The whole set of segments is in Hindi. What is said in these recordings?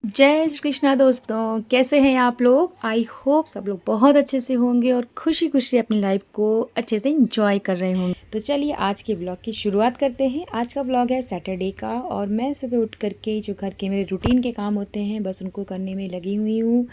जय श्री कृष्णा दोस्तों, कैसे हैं आप लोग। आई होप सब लोग बहुत अच्छे से होंगे और खुशी खुशी अपनी लाइफ को अच्छे से एंजॉय कर रहे होंगे। तो चलिए आज के ब्लॉग की शुरुआत करते हैं। आज का ब्लॉग है सैटरडे का और मैं सुबह उठ करके जो घर के मेरे रूटीन के काम होते हैं बस उनको करने में लगी हुई हूँ।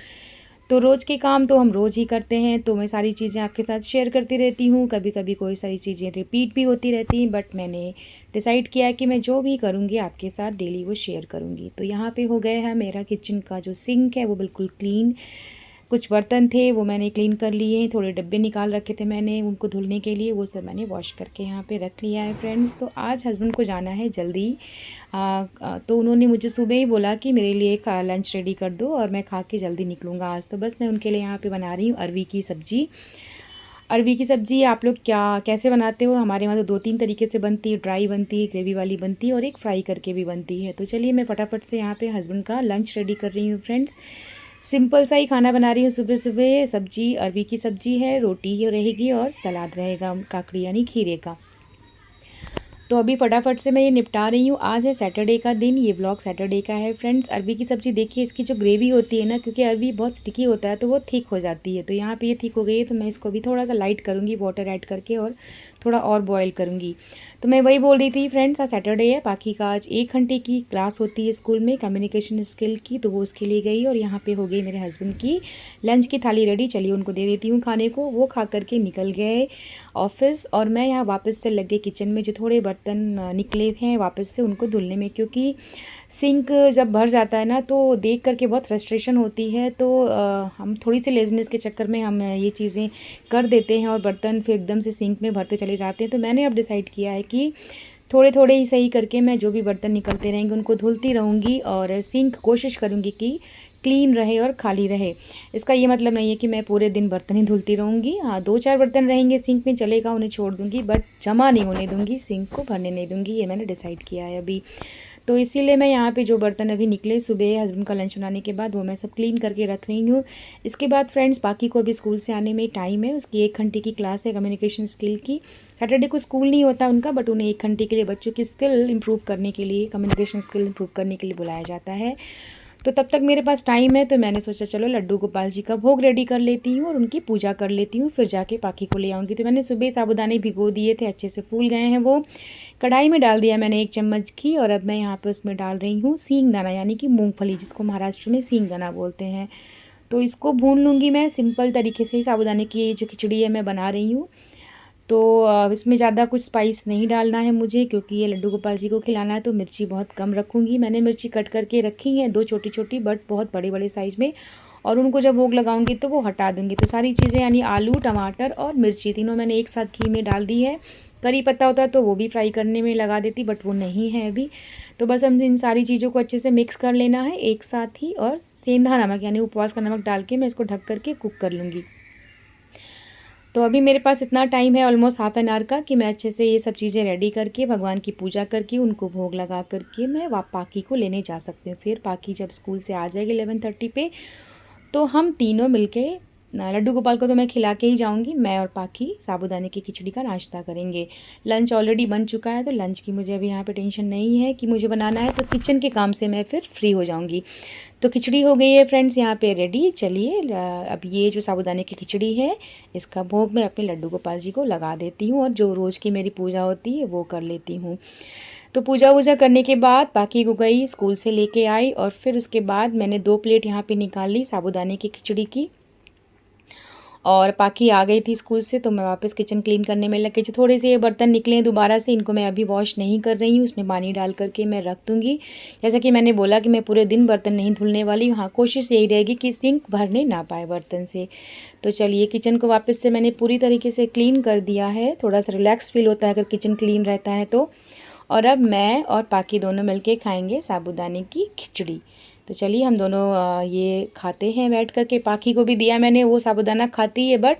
तो रोज़ के काम तो हम रोज़ ही करते हैं, तो मैं सारी चीज़ें आपके साथ शेयर करती रहती हूँ। कभी कभी कोई सारी चीज़ें रिपीट भी होती रहती हैं, बट मैंने डिसाइड किया है कि मैं जो भी करूँगी आपके साथ डेली वो शेयर करूँगी। तो यहाँ पे हो गया है मेरा किचन का जो सिंक है वो बिल्कुल क्लीन। कुछ बर्तन थे वो मैंने क्लीन कर लिए हैं, थोड़े डब्बे निकाल रखे थे मैंने उनको धुलने के लिए, वो सब मैंने वॉश करके यहाँ पे रख लिया है फ्रेंड्स। तो आज हस्बैंड को जाना है जल्दी। तो उन्होंने मुझे सुबह ही बोला कि मेरे लिए लंच रेडी कर दो और मैं खा के जल्दी निकलूँगा आज। तो बस मैं उनके लिए यहाँ पे बना रही हूँ अरवी की सब्ज़ी। अरवी की सब्ज़ी आप लोग कैसे बनाते हो? हमारे वहाँ तो 2-3 तरीके से बनती है, ड्राई बनती है, ग्रेवी वाली बनती है और एक फ्राई करके भी बनती है। तो चलिए मैं फटाफट से यहाँ पे हस्बैंड का लंच रेडी कर रही हूँ फ्रेंड्स। सिंपल सा ही खाना बना रही हूँ सुबह सुबह। सब्जी अरवी की सब्ज़ी है, रोटी ही रहेगी और सलाद रहेगा काकड़ी यानी खीरे का। तो अभी फटाफट से मैं ये निपटा रही हूँ। आज है सैटरडे का दिन, ये व्लॉग सैटरडे का है फ्रेंड्स। अरवी की सब्ज़ी देखिए, इसकी जो ग्रेवी होती है ना, क्योंकि अरवी बहुत स्टिकी होता है तो वो थिक हो जाती है। तो यहाँ पे ये थिक हो गई है तो मैं इसको भी थोड़ा सा लाइट करूँगी वाटर ऐड करके और थोड़ा और बॉयल करूँगी। तो मैं वही बोल रही थी फ्रेंड्स, आज सैटरडे है, बाकी का आज 1 घंटे की क्लास होती है स्कूल में कम्युनिकेशन स्किल की, तो वो उसके लिए गई और यहाँ पे हो गई मेरे हस्बैंड की लंच की थाली रेडी। चलिए उनको दे देती हूँ खाने को। वो खा करके निकल गए ऑफिस और मैं यहाँ वापस से लग गई किचन में। जो थोड़े बर्तन निकले थे वापस से उनको धुलने में, क्योंकि सिंक जब भर जाता है ना तो देख करके बहुत फ्रस्ट्रेशन होती है। तो हम थोड़ी सी लेज़ीनेस के चक्कर में हम ये चीज़ें कर देते हैं और बर्तन फिर एकदम से सिंक में भरते चले जाते हैं। तो मैंने अब डिसाइड किया है कि थोड़े थोड़े ही सही करके मैं जो भी बर्तन निकलते रहेंगे उनको धुलती रहूँगी और सिंक कोशिश करूँगी कि क्लीन रहे और खाली रहे। इसका ये मतलब नहीं है कि मैं पूरे दिन बर्तन ही धुलती रहूँगी। हाँ, 2-4 बर्तन रहेंगे सिंक में चलेगा, उन्हें छोड़ दूँगी, बट जमा नहीं होने दूँगी, सिंक को भरने नहीं दूँगी, ये मैंने डिसाइड किया है अभी। तो इसीलिए मैं यहाँ पे जो बर्तन अभी निकले सुबह हस्बैंड का लंच बनाने के बाद वो मैं सब क्लीन करके रख रही हूँ। इसके बाद फ्रेंड्स बाकी को अभी स्कूल से आने में टाइम है, उसकी 1 घंटे की क्लास है कम्युनिकेशन स्किल की। सैटरडे को स्कूल नहीं होता उनका, बट उन्हें 1 घंटे के लिए बच्चों की स्किल इंप्रूव करने के लिए, कम्युनिकेशन स्किल इंप्रूव करने के लिए बुलाया जाता है। तो तब तक मेरे पास टाइम है तो मैंने सोचा चलो लड्डू गोपाल जी का भोग रेडी कर लेती हूँ और उनकी पूजा कर लेती हूँ, फिर जाके पाकी को ले आऊँगी। तो मैंने सुबह साबूदाने भिगो दिए थे, अच्छे से फूल गए हैं वो। कढ़ाई में डाल दिया मैंने 1 चम्मच घी और अब मैं यहाँ पे उसमें डाल रही हूँ सींग दाना यानी कि मूंगफली, जिसको महाराष्ट्र में सींग दाना बोलते हैं। तो इसको भून लूँगी मैं सिंपल तरीके से। साबूदाने की जो खिचड़ी है मैं बना रही हूँ, तो इसमें ज़्यादा कुछ स्पाइस नहीं डालना है मुझे, क्योंकि ये लड्डू गोपाल जी को खिलाना है। तो मिर्ची बहुत कम रखूँगी। मैंने मिर्ची कट करके रखी हैं 2 छोटी छोटी, बट बहुत बड़े बड़े साइज़ में, और उनको जब भोग लगाऊंगी तो वो हटा दूँगी। तो सारी चीज़ें यानी आलू, टमाटर और मिर्ची तीनों मैंने एक साथ घी में डाल दी है। करी पत्ता होता तो वो भी फ्राई करने में लगा देती, बट वो नहीं है अभी। तो बस हम इन सारी चीज़ों को अच्छे से मिक्स कर लेना है एक साथ ही, और सेंधा नमक यानी उपवास का नमक डाल के मैं इसको ढक करके कुक कर लूँगी। तो अभी मेरे पास इतना टाइम है ऑलमोस्ट हाफ एन आवर का, कि मैं अच्छे से ये सब चीज़ें रेडी करके भगवान की पूजा करके उनको भोग लगा करके मैं पाकी को लेने जा सकती हूँ। फिर पाकी जब स्कूल से आ जाएगी 11:30 पे, तो हम तीनों मिलके लड्डू गोपाल को तो मैं खिला के ही जाऊंगी। मैं और पाखी साबूदाने की खिचड़ी का नाश्ता करेंगे। लंच ऑलरेडी बन चुका है तो लंच की मुझे अभी यहाँ पे टेंशन नहीं है कि मुझे बनाना है, तो किचन के काम से मैं फिर फ्री हो जाऊंगी। तो खिचड़ी हो गई है फ्रेंड्स यहाँ पे रेडी। चलिए अब ये जो साबूदाने की खिचड़ी है इसका भोग मैं अपने लड्डू गोपाल जी को लगा देती हूँ और जो रोज़ की मेरी पूजा होती है वो कर लेती हूँ। तो पूजा वूजा करने के बाद पाकी को गई स्कूल से लेके आई और फिर उसके बाद मैंने 2 प्लेट यहाँ पे निकाल ली साबूदाने की खिचड़ी की। और पाकी आ गई थी स्कूल से तो मैं वापस किचन क्लीन करने में लग गई। जो थोड़े से ये बर्तन निकले हैं दोबारा से, इनको मैं अभी वॉश नहीं कर रही हूँ, उसमें पानी डाल करके मैं रख दूँगी। जैसा कि मैंने बोला कि मैं पूरे दिन बर्तन नहीं धुलने वाली हूँ। हाँ, कोशिश यही रहेगी कि सिंक भरने ना पाए बर्तन से। तो चलिए किचन को वापस से मैंने पूरी तरीके से क्लीन कर दिया है। थोड़ा सा रिलैक्स फील होता है अगर किचन क्लीन रहता है तो। और अब मैं और पाकी दोनों मिलके खाएंगे साबूदाने की खिचड़ी। तो चलिए हम दोनों ये खाते हैं बैठ कर के। पाखी को भी दिया मैंने, वो साबूदाना खाती है बट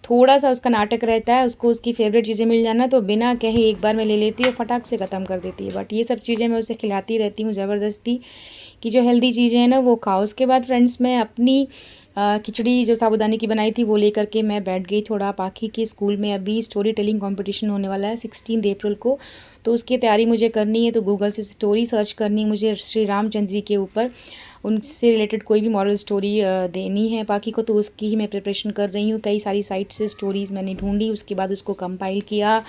थोड़ा सा उसका नाटक रहता है, उसको उसकी फेवरेट चीज़ें मिल जाना तो बिना कहे एक बार में ले लेती है, फटाक से ख़त्म कर देती है। बट ये सब चीज़ें मैं उसे खिलाती रहती हूँ ज़बरदस्ती, कि जो हेल्दी चीज़ें हैं ना वो खाओ। उसके बाद फ्रेंड्स मैं अपनी खिचड़ी जो साबूदाने की बनाई थी वो लेकर के मैं बैठ गई थोड़ा। पाखी के स्कूल में अभी स्टोरी टेलिंग कंपटीशन होने वाला है 16 अप्रैल को, तो उसकी तैयारी मुझे करनी है। तो गूगल से स्टोरी सर्च करनी है मुझे श्री रामचंद्र जी के ऊपर, उनसे रिलेटेड कोई भी मॉरल स्टोरी देनी है पाखी को, तो उसकी ही मैं प्रिपरेशन कर रही हूँ। कई सारी साइट से स्टोरीज़ मैंने ढूंढी, उसके बाद उसको कंपाइल किया,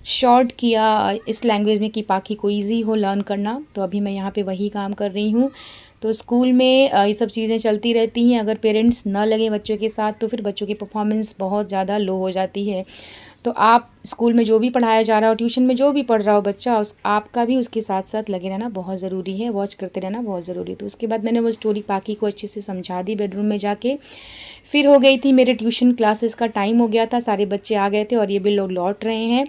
शॉर्ट किया इस लैंग्वेज में कि पाखी को ईजी हो लर्न करना। तो अभी मैं यहाँ पे वही काम कर रही हूँ। तो स्कूल में ये सब चीज़ें चलती रहती हैं। अगर पेरेंट्स ना लगें बच्चों के साथ तो फिर बच्चों की परफॉर्मेंस बहुत ज़्यादा लो हो जाती है। तो आप स्कूल में जो भी पढ़ाया जा रहा हो, ट्यूशन में जो भी पढ़ रहा हो बच्चा, उस आपका भी उसके साथ साथ लगे रहना बहुत ज़रूरी है, वॉच करते रहना बहुत ज़रूरी है। तो उसके बाद मैंने वो स्टोरी पाखी को अच्छे से समझा दी बेडरूम में जाके। फिर हो गई थी मेरे ट्यूशन क्लासेस का टाइम हो गया था, सारे बच्चे आ गए थे और ये भी लोग लौट रहे हैं।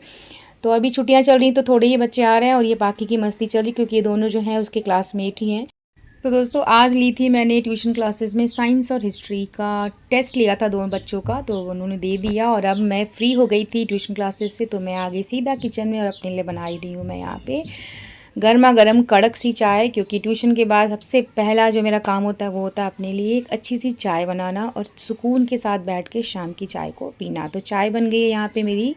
तो अभी छुट्टियां चल रही तो थोड़े ही बच्चे आ रहे हैं और ये पाखी की मस्ती चल रही, क्योंकि ये दोनों जो हैं उसके क्लासमेट ही हैं। तो दोस्तों आज ली थी मैंने ट्यूशन क्लासेस में साइंस और हिस्ट्री का टेस्ट लिया था दोनों बच्चों का, तो उन्होंने दे दिया और अब मैं फ्री हो गई थी ट्यूशन क्लासेस से। तो मैं आ गई सीधा किचन में और अपने लिए बना ही रही हूँ मैं यहाँ पे गर्मा गर्म कड़क सी चाय, क्योंकि ट्यूशन के बाद सबसे पहला जो मेरा काम होता है वो होता है अपने लिए एक अच्छी सी चाय बनाना और सुकून के साथ बैठ के शाम की चाय को पीना। तो चाय बन गई है यहाँ पे मेरी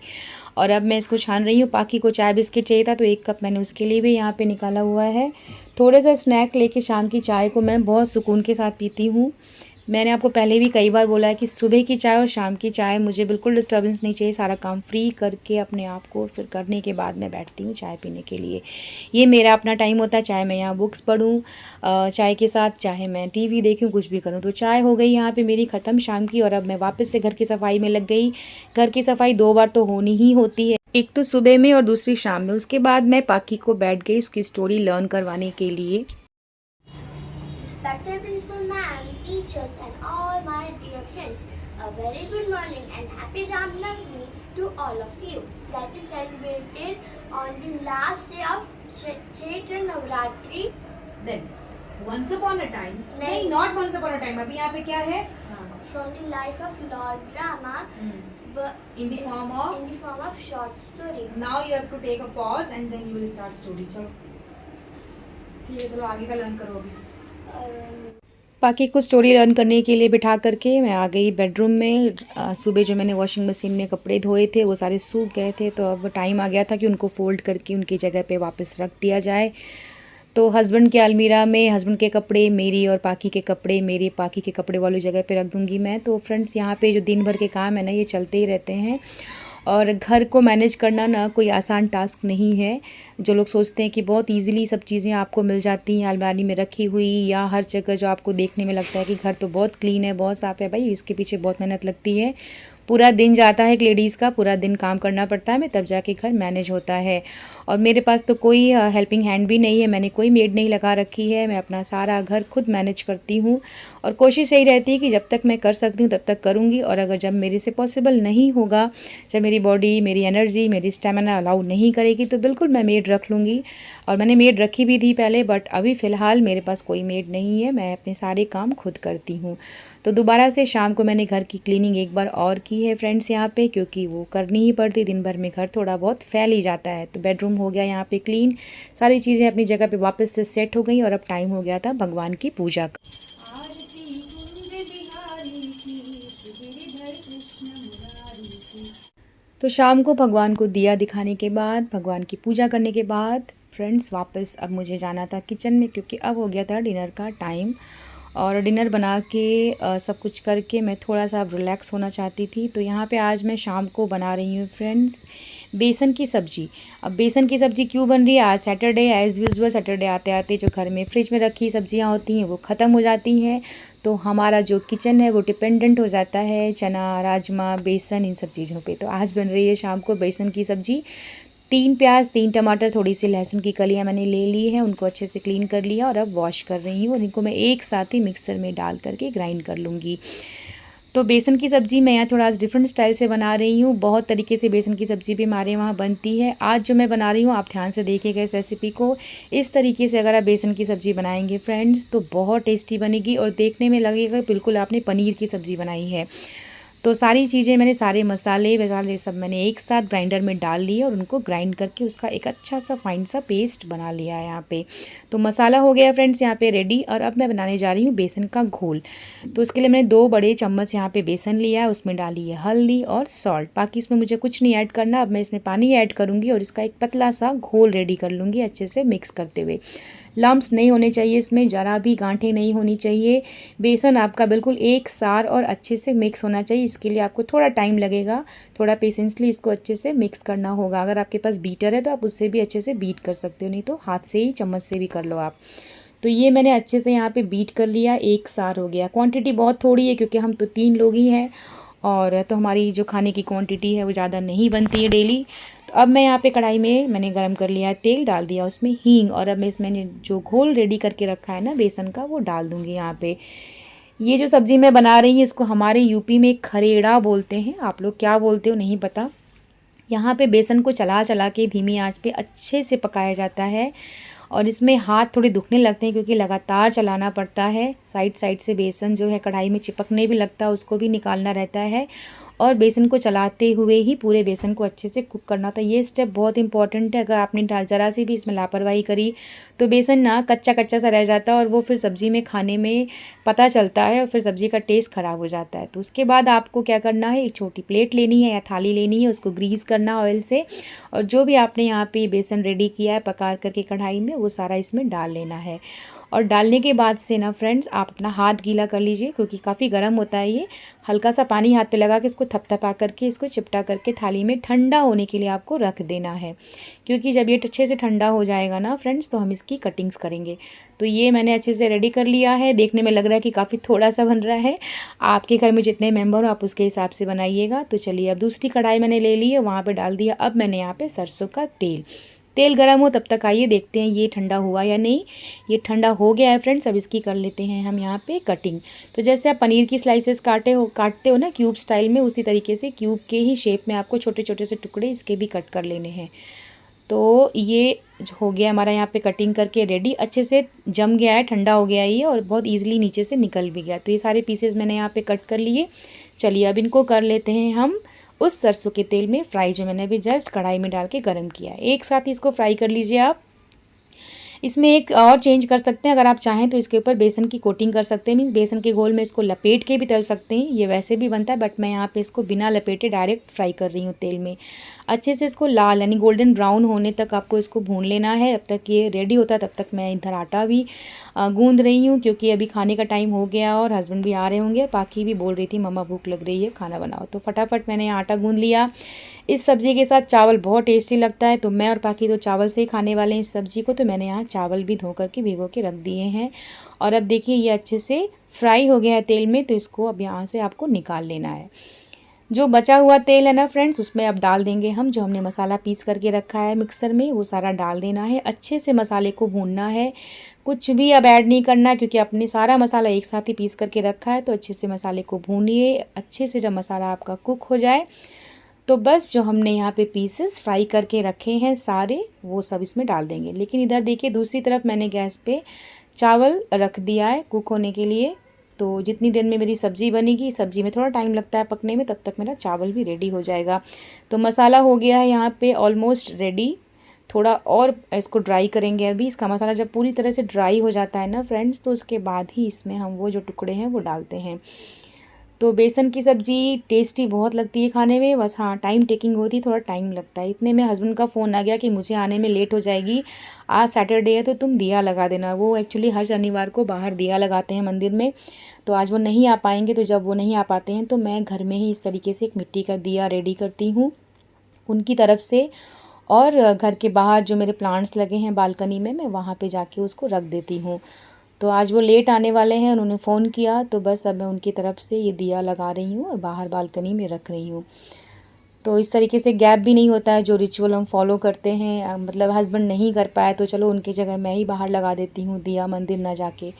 और अब मैं इसको छान रही हूँ। पाखी को चाय बिस्किट चाहिए था तो 1 कप मैंने उसके लिए भी यहाँ पे निकाला हुआ है। थोड़े सा स्नैक लेके शाम की चाय को मैं बहुत सुकून के साथ पीती हूँ। मैंने आपको पहले भी कई बार बोला है कि सुबह की चाय और शाम की चाय मुझे बिल्कुल डिस्टर्बेंस नहीं चाहिए। सारा काम फ्री करके अपने आप को फिर करने के बाद मैं बैठती हूँ चाय पीने के लिए। ये मेरा अपना टाइम होता है, चाहे मैं यहाँ बुक्स पढूँ चाय के साथ, चाहे मैं टीवी देखूँ, कुछ भी करूँ। तो चाय हो गई यहाँ पे मेरी ख़त्म शाम की और अब मैं वापस से घर की सफाई में लग गई। घर की सफाई 2 बार तो होनी ही होती है, एक तो सुबह में और दूसरी शाम में। उसके बाद मैं पाखी को बैठ गई उसकी स्टोरी लर्न करवाने के लिए। Respected principal ma'am, teachers and all my dear friends, a very good morning and happy Ram Navami to all of you. That is celebrated on the last day of Chaitra Navratri. Then once upon a time, नहीं, not once upon a time, अभी यहाँ पे क्या है? From the life of Lord Rama, but In the form of short story. now you have to take a pause and then you will start story. चलो ठीक है, चलो आगे का लर्न करो अभी। पाखी को स्टोरी लर्न करने के लिए बिठा करके मैं आ गई बेडरूम में। सुबह जो मैंने वॉशिंग मशीन में कपड़े धोए थे वो सारे सूख गए थे, तो अब टाइम आ गया था कि उनको फ़ोल्ड करके उनकी जगह पे वापस रख दिया जाए। तो हस्बैंड के अलमीरा में हस्बैंड के कपड़े मेरी और पाखी के कपड़े मेरे, पाखी के कपड़े वाली जगह पे रख दूँगी मैं। तो फ्रेंड्स यहाँ पे जो दिन भर के काम है ना ये चलते ही रहते हैं और घर को मैनेज करना ना कोई आसान टास्क नहीं है। जो लोग सोचते हैं कि बहुत इजीली सब चीज़ें आपको मिल जाती हैं अलमारी में रखी हुई या हर जगह, जो आपको देखने में लगता है कि घर तो बहुत क्लीन है, बहुत साफ़ है, भाई इसके पीछे बहुत मेहनत लगती है। पूरा दिन जाता है एक लेडीज़ का, पूरा दिन काम करना पड़ता है, मैं तब जाके घर मैनेज होता है। और मेरे पास तो कोई हेल्पिंग हैंड भी नहीं है, मैंने कोई मेड नहीं लगा रखी है, मैं अपना सारा घर खुद मैनेज करती हूँ। और कोशिश यही रहती है कि जब तक मैं कर सकती हूँ तब तक करूँगी, और अगर जब मेरे से पॉसिबल नहीं होगा, जब मेरी बॉडी, मेरी एनर्जी, मेरी स्टेमिना अलाउ नहीं करेगी, तो बिल्कुल मैं मेड रख लूँगी। और मैंने मेड रखी भी थी पहले, बट अभी फ़िलहाल मेरे पास कोई मेड नहीं है, मैं अपने सारे काम खुद करती हूँ। तो दोबारा से शाम को मैंने घर की क्लीनिंग एक बार और की है फ्रेंड्स यहाँ पे, क्योंकि वो करनी ही पड़ती, दिन भर में घर थोड़ा बहुत फैल ही जाता है। तो बेडरूम हो गया यहाँ पे क्लीन, सारी चीज़ें अपनी जगह पे वापस से सेट हो गई और अब टाइम हो गया था भगवान की पूजा का। तो शाम को भगवान को दिया दिखाने के बाद, भगवान की पूजा करने के बाद फ्रेंड्स वापस अब मुझे जाना था किचन में, क्योंकि अब हो गया था डिनर का टाइम। और डिनर बना के सब कुछ करके मैं थोड़ा सा अब रिलैक्स होना चाहती थी। तो यहाँ पे आज मैं शाम को बना रही हूँ फ्रेंड्स बेसन की सब्ज़ी। अब बेसन की सब्ज़ी क्यों बन रही है? आज सैटरडे, एज़ यूजुअल सैटरडे आते आते जो घर में फ्रिज में रखी सब्ज़ियाँ होती हैं वो ख़त्म हो जाती हैं, तो हमारा जो किचन है वो डिपेंडेंट हो जाता है चना, राजमा, बेसन, इन सब चीज़ों पे। तो आज बन रही है शाम को बेसन की सब्ज़ी। 3 प्याज, 3 टमाटर, थोड़ी सी लहसुन की कलियाँ मैंने ले ली हैं, उनको अच्छे से क्लीन कर लिया और अब वॉश कर रही हूँ और इनको मैं एक साथ ही मिक्सर में डाल करके ग्राइंड कर लूँगी। तो बेसन की सब्ज़ी मैं यहाँ थोड़ा डिफरेंट स्टाइल से बना रही हूँ। बहुत तरीके से बेसन की सब्ज़ी भी हमारे वहाँ बनती है। आज जो मैं बना रही हूँ आप ध्यान से देखिएगा इस रेसिपी को। इस तरीके से अगर आप बेसन की सब्ज़ी बनाएंगे फ्रेंड्स तो बहुत टेस्टी बनेगी और देखने में लगेगा बिल्कुल आपने पनीर की सब्ज़ी बनाई है। तो सारी चीज़ें मैंने, सारे मसाले वसाले सब मैंने एक साथ ग्राइंडर में डाल लिए और उनको ग्राइंड करके उसका एक अच्छा सा फाइन सा पेस्ट बना लिया है यहाँ पे। तो मसाला हो गया फ्रेंड्स यहाँ पे रेडी और अब मैं बनाने जा रही हूँ बेसन का घोल। तो उसके लिए मैंने 2 बड़े चम्मच यहाँ पे बेसन लिया है, उसमें डाली है हल्दी और सॉल्ट। बाकी इसमें मुझे कुछ नहीं ऐड करना। अब मैं इसमें पानी ऐड करूँगी और इसका एक पतला सा घोल रेडी कर लूँगी अच्छे से मिक्स करते हुए। लम्प्स नहीं होने चाहिए, इसमें ज़रा भी गांठें नहीं होनी चाहिए। बेसन आपका बिल्कुल एक सार और अच्छे से मिक्स होना चाहिए। इसके लिए आपको थोड़ा टाइम लगेगा, थोड़ा पेशेंसली इसको अच्छे से मिक्स करना होगा। अगर आपके पास बीटर है तो आप उससे भी अच्छे से बीट कर सकते हो, नहीं तो हाथ से ही चम्मच से भी कर लो आप। तो ये मैंने अच्छे से यहाँ पे बीट कर लिया, एक सार हो गया। क्वांटिटी बहुत थोड़ी है क्योंकि हम तो 3 लोग ही हैं, और तो हमारी जो खाने की क्वांटिटी है वो ज़्यादा नहीं बनती है डेली। तो अब मैं यहाँ पे कढ़ाई में मैंने गरम कर लिया है तेल, डाल दिया उसमें हींग, और अब मैं मैंने जो घोल रेडी करके रखा है ना बेसन का, वो डाल दूँगी यहाँ पे। ये जो सब्ज़ी मैं बना रही हूँ इसको हमारे यूपी में खरेड़ा बोलते हैं, आप लोग क्या बोलते हो नहीं पता। यहाँ पे बेसन को चला चला के धीमी आंच पे अच्छे से पकाया जाता है, और इसमें हाथ थोड़े दुखने लगते हैं क्योंकि लगातार चलाना पड़ता है। साइड साइड से बेसन जो है कढ़ाई में चिपकने भी लगता है, उसको भी निकालना रहता है, और बेसन को चलाते हुए ही पूरे बेसन को अच्छे से कुक करना था। ये स्टेप बहुत इंपॉर्टेंट है। अगर आपने ज़रा सी भी इसमें लापरवाही करी तो बेसन ना कच्चा कच्चा सा रह जाता है, और वो फिर सब्ज़ी में खाने में पता चलता है, और फिर सब्ज़ी का टेस्ट ख़राब हो जाता है। तो उसके बाद आपको क्या करना है, एक छोटी प्लेट लेनी है या थाली लेनी है, उसको ग्रीस करना ऑयल से, और जो भी आपने यहाँ पे बेसन रेडी किया है पका करके कढ़ाई में, वो सारा इसमें डाल लेना है। और डालने के बाद से ना फ्रेंड्स, आप अपना हाथ गीला कर लीजिए क्योंकि काफ़ी गर्म होता है ये। हल्का सा पानी हाथ पे लगा के इसको थपथपा करके इसको चिपटा करके थाली में ठंडा होने के लिए आपको रख देना है, क्योंकि जब ये अच्छे से ठंडा हो जाएगा ना फ्रेंड्स, तो हम इसकी कटिंग्स करेंगे। तो ये मैंने अच्छे से रेडी कर लिया है। देखने में लग रहा है कि काफ़ी थोड़ा सा बन रहा है, आपके घर में जितने मेंबर हो आप उसके हिसाब से बनाइएगा। तो चलिए, अब दूसरी कढ़ाई मैंने ले ली है, वहाँ पर डाल दिया। अब मैंने यहाँ पर सरसों का तेल गरम हो तब तक आइए देखते हैं ये ठंडा हुआ या नहीं। ये ठंडा हो गया है फ्रेंड्स। अब इसकी कर लेते हैं हम यहाँ पे कटिंग। तो जैसे आप पनीर की स्लाइसेस काटते हो ना क्यूब स्टाइल में, उसी तरीके से क्यूब के ही शेप में आपको छोटे छोटे से टुकड़े इसके भी कट कर लेने हैं। तो ये हो गया हमारा यहाँ पे कटिंग करके रेडी, अच्छे से जम गया है, ठंडा हो गया है ये, और बहुत ईजिली नीचे से निकल भी गया। तो ये सारे पीसेस मैंने यहाँ पे कट कर लिए। चलिए अब इनको कर लेते हैं हम उस सरसों के तेल में फ्राई, जो मैंने अभी जस्ट कढ़ाई में डाल के गर्म किया है। एक साथ ही इसको फ्राई कर लीजिए आप। इसमें एक और चेंज कर सकते हैं, अगर आप चाहें तो इसके ऊपर बेसन की कोटिंग कर सकते हैं, मीन्स बेसन के घोल में इसको लपेट के भी तल सकते हैं, ये वैसे भी बनता है, बट मैं यहाँ पे इसको बिना लपेटे डायरेक्ट फ्राई कर रही हूँ तेल में। अच्छे से इसको लाल यानी गोल्डन ब्राउन होने तक आपको इसको भून लेना है। अब तक ये रेडी होता है तब तक मैं इधर आटा भी गूंद रही हूँ, क्योंकि अभी खाने का टाइम हो गया और हस्बैंड भी आ रहे होंगे। पाखी भी बोल रही थी मम्मा भूख लग रही है, खाना बनाओ, तो फटाफट मैंने आटा गूंद लिया। इस सब्ज़ी के साथ चावल बहुत टेस्टी लगता है, तो मैं और पाखी तो चावल से ही खाने वाले हैं इस सब्ज़ी को। तो मैंने यहाँ चावल भी धो करके भिगो के रख दिए हैं, और अब देखिए ये अच्छे से फ्राई हो गया है तेल में। तो इसको अब यहाँ से आपको निकाल लेना है। जो बचा हुआ तेल है ना फ्रेंड्स, उसमें अब डाल देंगे हम जो हमने मसाला पीस करके रखा है मिक्सर में, वो सारा डाल देना है। अच्छे से मसाले को भूनना है, कुछ भी अब ऐड नहीं करना, क्योंकि अपने सारा मसाला एक साथ ही पीस करके रखा है। तो अच्छे से मसाले को भूनिए। अच्छे से जब मसाला आपका कुक हो जाए तो बस जो हमने यहाँ पे पीसेस फ्राई करके रखे हैं सारे, वो सब इसमें डाल देंगे। लेकिन इधर देखिए दूसरी तरफ मैंने गैस पे चावल रख दिया है कुक होने के लिए। तो जितनी देर में मेरी सब्ज़ी बनेगी, सब्ज़ी में थोड़ा टाइम लगता है पकने में, तब तक मेरा चावल भी रेडी हो जाएगा। तो मसाला हो गया है यहाँ पे ऑलमोस्ट रेडी। थोड़ा और इसको ड्राई करेंगे अभी। इसका मसाला जब पूरी तरह से ड्राई हो जाता है ना फ्रेंड्स, तो उसके बाद ही इसमें हम वो जो टुकड़े हैं वो डालते हैं। तो बेसन की सब्ज़ी टेस्टी बहुत लगती है खाने में, बस हाँ टाइम टेकिंग होती है, थोड़ा टाइम लगता है। इतने में हस्बैंड का फ़ोन आ गया कि मुझे आने में लेट हो जाएगी, आज सैटरडे है तो तुम दिया लगा देना। वो एक्चुअली हर शनिवार को बाहर दिया लगाते हैं मंदिर में, तो आज वो नहीं आ पाएंगे। तो जब वो नहीं आ पाते हैं तो मैं घर में ही इस तरीके से एक मिट्टी का दिया रेडी करती हूँ उनकी तरफ से, और घर के बाहर जो मेरे प्लांट्स लगे हैं बालकनी में, मैं वहाँ पे जाके उसको रख देती हूँ। तो आज वो लेट आने वाले हैं, उन्होंने फ़ोन किया, तो बस अब मैं उनकी तरफ से ये दिया लगा रही हूँ और बाहर बालकनी में रख रही हूँ। तो इस तरीके से गैप भी नहीं होता है, जो रिचुअल हम फॉलो करते हैं। मतलब हस्बैंड नहीं कर पाए तो चलो उनकी जगह मैं ही बाहर लगा देती हूँ दिया, मंदिर ना जाके।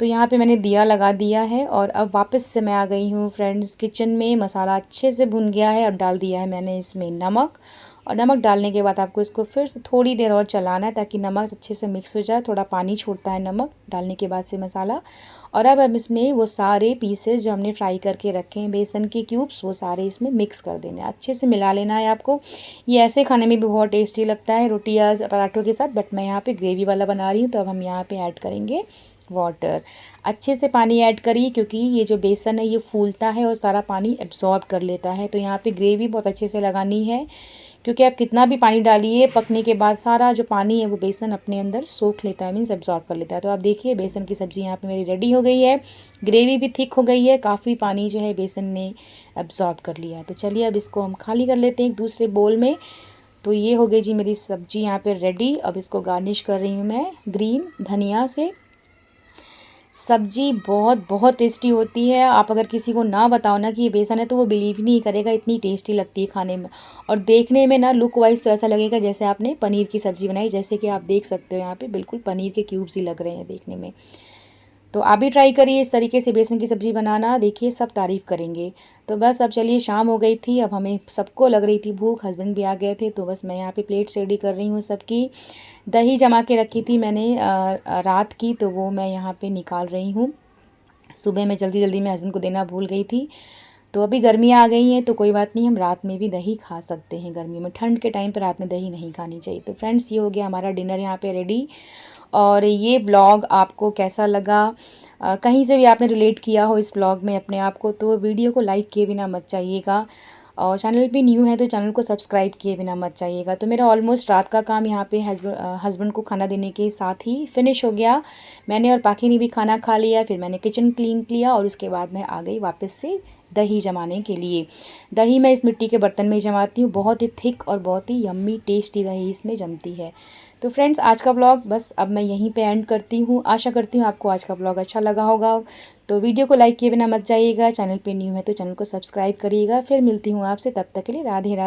तो यहाँ पे मैंने दिया लगा दिया है, और अब वापस से मैं आ गई हूँ फ्रेंड्स किचन में। मसाला अच्छे से भुन गया है। अब डाल दिया है मैंने इसमें नमक, और नमक डालने के बाद आपको इसको फिर से थोड़ी देर और चलाना है ताकि नमक अच्छे से मिक्स हो जाए। थोड़ा पानी छोड़ता है नमक डालने के बाद से मसाला। और अब इसमें वो सारे पीसेस जो हमने फ्राई करके रखे हैं बेसन के क्यूब्स, वो सारे इसमें मिक्स कर देने हैं, अच्छे से मिला लेना है आपको। ये ऐसे खाने में भी बहुत टेस्टी लगता है रोटी या पराठों के साथ, बट मैं यहाँ पे ग्रेवी वाला बना रही हूँ। तो अब हम यहाँ पे ऐड करेंगे वाटर। अच्छे से पानी ऐड करिए, क्योंकि ये जो बेसन है ये फूलता है और सारा पानी एब्जॉर्ब कर लेता है। तो यहाँ पे ग्रेवी बहुत अच्छे से लगानी है, क्योंकि आप कितना भी पानी डालिए, पकने के बाद सारा जो पानी है वो बेसन अपने अंदर सोख लेता है, मीन्स एब्जॉर्ब कर लेता है। तो आप देखिए बेसन की सब्ज़ी यहाँ पे मेरी रेडी हो गई है, ग्रेवी भी थिक हो गई है, काफ़ी पानी जो है बेसन ने एब्जॉर्ब कर लिया है। तो चलिए अब इसको हम खाली कर लेते हैं एक दूसरे बोल में। तो ये हो गई जी मेरी सब्ज़ी यहाँ पे रेडी। अब इसको गार्निश कर रही हूँ मैं ग्रीन धनिया से। सब्जी बहुत बहुत टेस्टी होती है। आप अगर किसी को ना बताओ ना कि ये बेसन है तो वो बिलीव ही नहीं करेगा, इतनी टेस्टी लगती है खाने में। और देखने में ना लुक वाइज तो ऐसा लगेगा जैसे आपने पनीर की सब्ज़ी बनाई, जैसे कि आप देख सकते हो यहाँ पे बिल्कुल पनीर के क्यूब्स ही लग रहे हैं देखने में। तो आप भी ट्राई करिए इस तरीके से बेसन की सब्ज़ी बनाना, देखिए सब तारीफ़ करेंगे। तो बस अब चलिए शाम हो गई थी, अब हमें सबको लग रही थी भूख, हस्बैंड भी आ गए थे। तो बस मैं यहाँ पे प्लेट्स रेडी कर रही हूँ सबकी। दही जमा के रखी थी मैंने रात की, तो वो मैं यहाँ पे निकाल रही हूँ। सुबह मैं जल्दी जल्दी में हस्बैंड को देना भूल गई थी। तो अभी गर्मियाँ आ गई हैं तो कोई बात नहीं, हम रात में भी दही खा सकते हैं गर्मियों में। ठंड के टाइम पर रात में दही नहीं खानी चाहिए। तो फ्रेंड्स ये हो गया हमारा डिनर यहाँ पे रेडी। और ये व्लॉग आपको कैसा लगा, कहीं से भी आपने रिलेट किया हो इस व्लॉग में अपने आप को, तो वीडियो को लाइक किए बिना मत जाइएगा। और चैनल पे न्यू है तो चैनल को सब्सक्राइब किए बिना मत जाइएगा। तो मेरा ऑलमोस्ट रात का काम यहाँ पे हस्बैंड को खाना देने के साथ ही फिनिश हो गया। मैंने और पाखी ने भी खाना खा लिया, फिर मैंने किचन क्लीन किया और उसके बाद मैं आ गई वापस से दही जमाने के लिए। दही मैं इस मिट्टी के बर्तन में जमाती हूँ, बहुत ही थिक और बहुत ही यम्मी टेस्टी दही इसमें जमती है। तो फ्रेंड्स आज का ब्लॉग बस अब मैं यहीं पे एंड करती हूँ। आशा करती हूँ आपको आज का ब्लॉग अच्छा लगा होगा। तो वीडियो को लाइक किए बिना मत जाइएगा, चैनल पे न्यू है तो चैनल को सब्सक्राइब करिएगा। फिर मिलती हूँ आपसे, तब तक के लिए राधे राधे।